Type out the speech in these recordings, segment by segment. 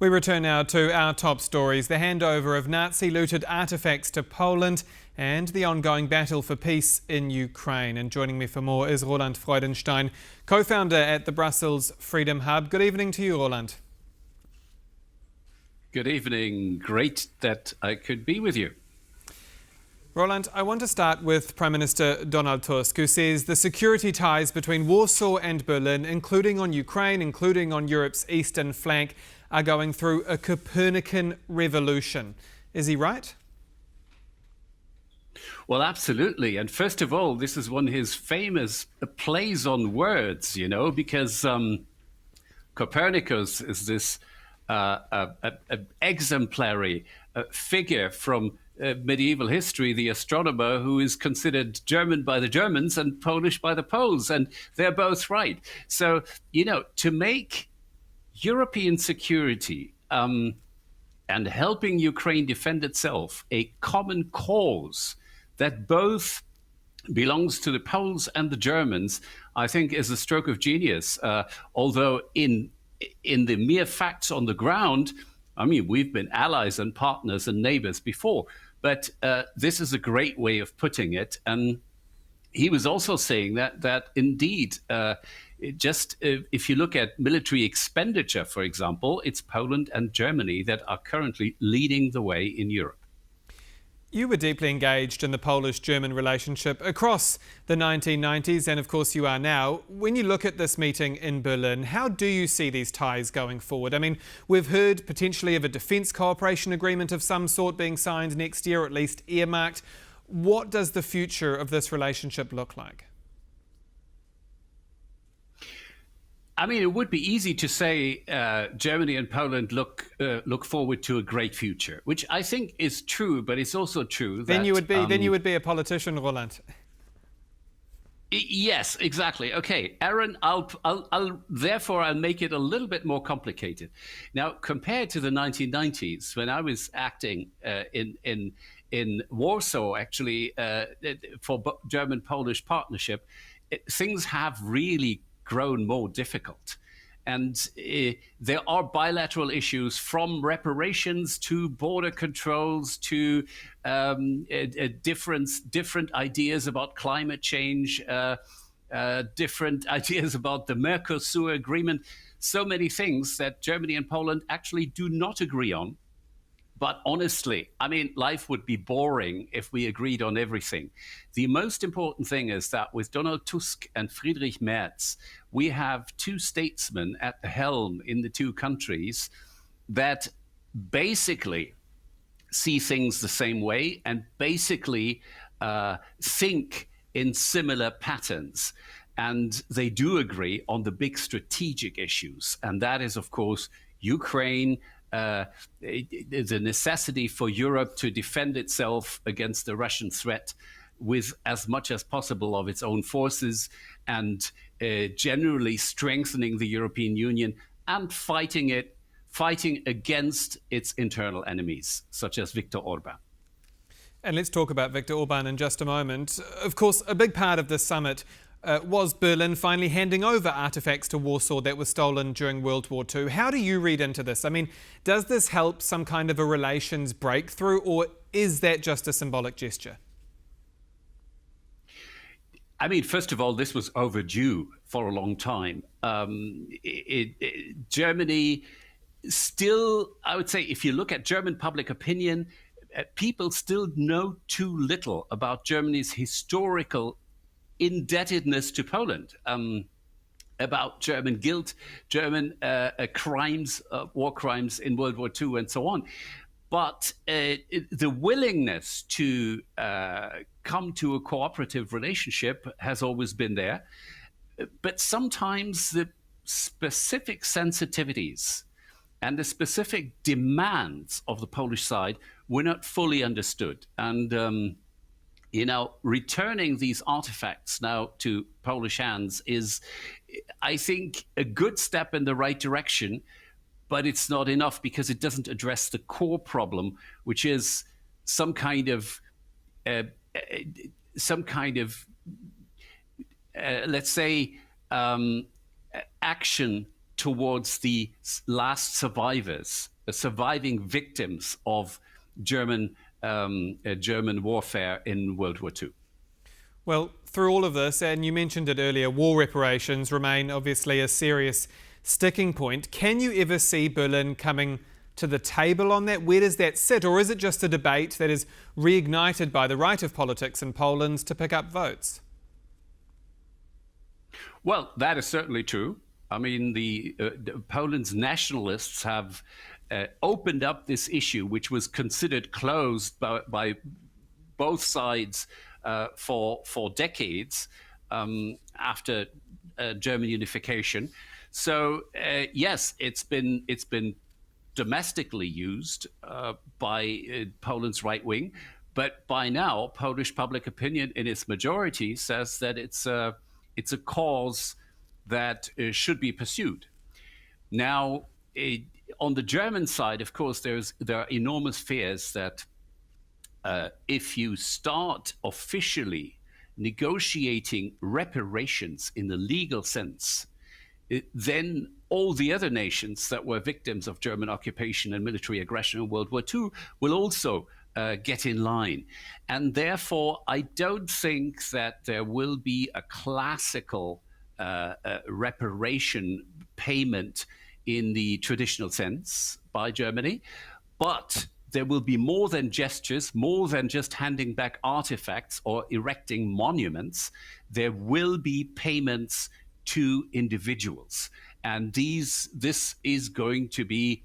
We return now to our top stories, the handover of Nazi-looted artefacts to Poland and the ongoing battle for peace in Ukraine. And joining me for more is Roland Freudenstein, co-founder at the Brussels Freedom Hub. Good evening to you, Roland. Good evening. Great that I could be with you. Roland, I want to start with Prime Minister Donald Tusk, who says the security ties between Warsaw and Berlin, including on Ukraine, including on Europe's eastern flank, are going through a Copernican revolution. Is he right? Well, absolutely. And first of all, this is one of his famous plays on words, because Copernicus is this exemplary figure from medieval history, the astronomer who is considered German by the Germans and Polish by the Poles, and they're both right. So, to make European security and helping Ukraine defend itself a common cause that both belongs to the Poles and the Germans, I think is a stroke of genius. Although in the mere facts on the ground, we've been allies and partners and neighbors before, but this is a great way of putting it. And he was also saying that indeed, if you look at military expenditure, for example, it's Poland and Germany that are currently leading the way in Europe. You were deeply engaged in the Polish-German relationship across the 1990s, and of course you are now. When you look at this meeting in Berlin, how do you see these ties going forward? We've heard potentially of a defence cooperation agreement of some sort being signed next year, or at least earmarked. What does the future of this relationship look like? It would be easy to say Germany and Poland look forward to a great future, which I think is true, but it's also true that then you would be a politician, Roland. Yes, exactly. Okay, Aaron, I'll make it a little bit more complicated. Now, compared to the 1990s, when I was acting in Warsaw, actually, for German-Polish partnership, things have really grown more difficult. And there are bilateral issues, from reparations to border controls to different ideas about climate change, different ideas about the Mercosur agreement. So many things that Germany and Poland actually do not agree on. But honestly, life would be boring if we agreed on everything. The most important thing is that with Donald Tusk and Friedrich Merz, we have two statesmen at the helm in the two countries that basically see things the same way and basically think in similar patterns. And they do agree on the big strategic issues. And that is, of course, Ukraine, the necessity for Europe to defend itself against the Russian threat with as much as possible of its own forces, and generally strengthening the European Union and fighting against its internal enemies, such as Viktor Orbán. And let's talk about Viktor Orbán in just a moment. Of course, a big part of this summit was Berlin finally handing over artefacts to Warsaw that were stolen during World War II. How do you read into this? Does this help some kind of a relations breakthrough, or is that just a symbolic gesture? First of all, this was overdue for a long time. Germany still, I would say, if you look at German public opinion, people still know too little about Germany's historical indebtedness to Poland, about German guilt, German crimes, war crimes in World War II, and so on. But the willingness to come to a cooperative relationship has always been there. But sometimes the specific sensitivities and the specific demands of the Polish side were not fully understood. And returning these artifacts now to Polish hands is, I think, a good step in the right direction, but it's not enough because it doesn't address the core problem, which is some kind of, let's say, action towards the last survivors, the surviving victims of German warfare in World War II. Well, through all of this, and you mentioned it earlier, war reparations remain obviously a serious sticking point. Can you ever see Berlin coming to the table on that? Where does that sit? Or is it just a debate that is reignited by the right of politics in Poland to pick up votes? Well, that is certainly true. I mean, Poland's nationalists have opened up this issue, which was considered closed by both sides for decades after German unification. So yes, it's been domestically used by Poland's right wing, but by now, Polish public opinion in its majority says that it's a cause that should be pursued. Now, on the German side, of course, there are enormous fears that if you start officially negotiating reparations in the legal sense, then all the other nations that were victims of German occupation and military aggression in World War II will also get in line. And therefore, I don't think that there will be a classical reparation payment in the traditional sense by Germany, but there will be more than gestures, more than just handing back artifacts or erecting monuments. There will be payments to individuals. And this is going to be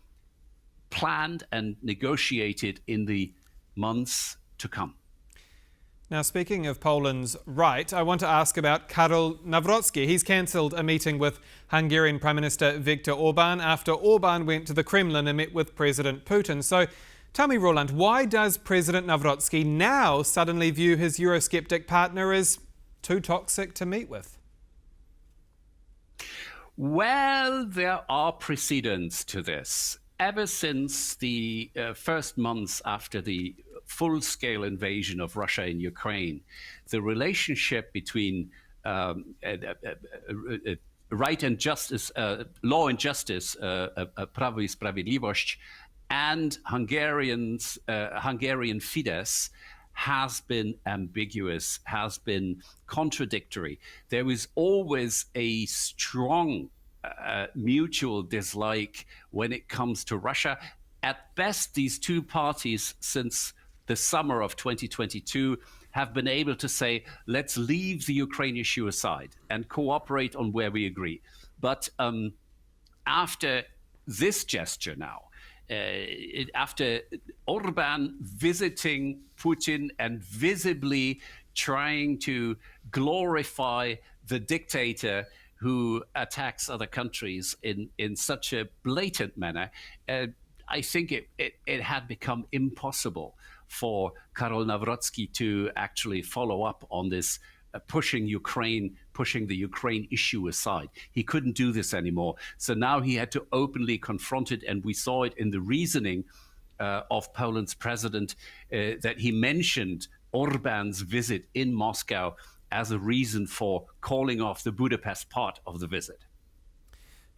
planned and negotiated in the months to come. Now, speaking of Poland's right, I want to ask about Karol Nawrocki. He's cancelled a meeting with Hungarian Prime Minister Viktor Orbán after Orbán went to the Kremlin and met with President Putin. So tell me, Roland, why does President Nawrocki now suddenly view his Eurosceptic partner as too toxic to meet with? Well, there are precedents to this. Ever since the first months after the full-scale invasion of Russia in Ukraine, the relationship between right and justice, law and justice, Prawo i Sprawiedliwość, and Hungarian Fidesz has been ambiguous, has been contradictory. There is always a strong mutual dislike when it comes to Russia. At best, these two parties, since the summer of 2022, have been able to say, let's leave the Ukraine issue aside and cooperate on where we agree. But after this gesture now, after Orbán visiting Putin and visibly trying to glorify the dictator who attacks other countries in such a blatant manner, I think it had become impossible for Karol Nawrocki to actually follow up on this pushing the Ukraine issue aside. He couldn't do this anymore. So now he had to openly confront it, and we saw it in the reasoning of Poland's president that he mentioned Orbán's visit in Moscow as a reason for calling off the Budapest part of the visit.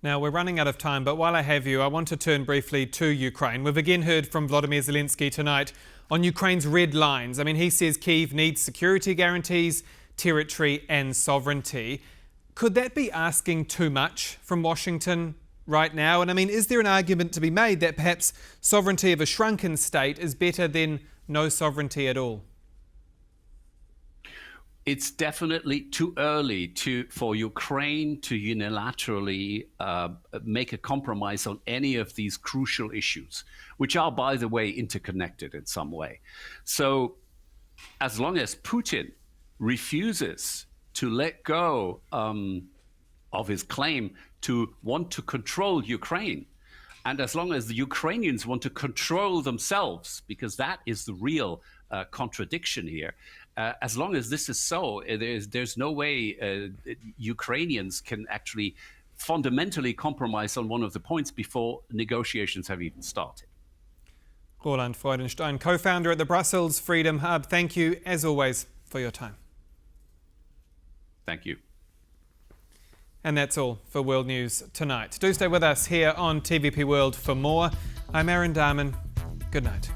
Now, we're running out of time, but while I have you, I want to turn briefly to Ukraine. We've again heard from Vladimir Zelensky tonight on Ukraine's red lines. I mean, he says Kyiv needs security guarantees, territory and sovereignty. Could that be asking too much from Washington right now? And I mean, is there an argument to be made that perhaps sovereignty of a shrunken state is better than no sovereignty at all? It's definitely too early for Ukraine to unilaterally make a compromise on any of these crucial issues, which are, by the way, interconnected in some way. So as long as Putin refuses to let go of his claim to want to control Ukraine, and as long as the Ukrainians want to control themselves, because that is the real contradiction here, as long as this is so, there's no way Ukrainians can actually fundamentally compromise on one of the points before negotiations have even started. Roland Freudenstein, co-founder at the Brussels Freedom Hub, thank you, as always, for your time. Thank you. And that's all for World News tonight. Do stay with us here on TVP World for more. I'm Aaron Darman. Good night.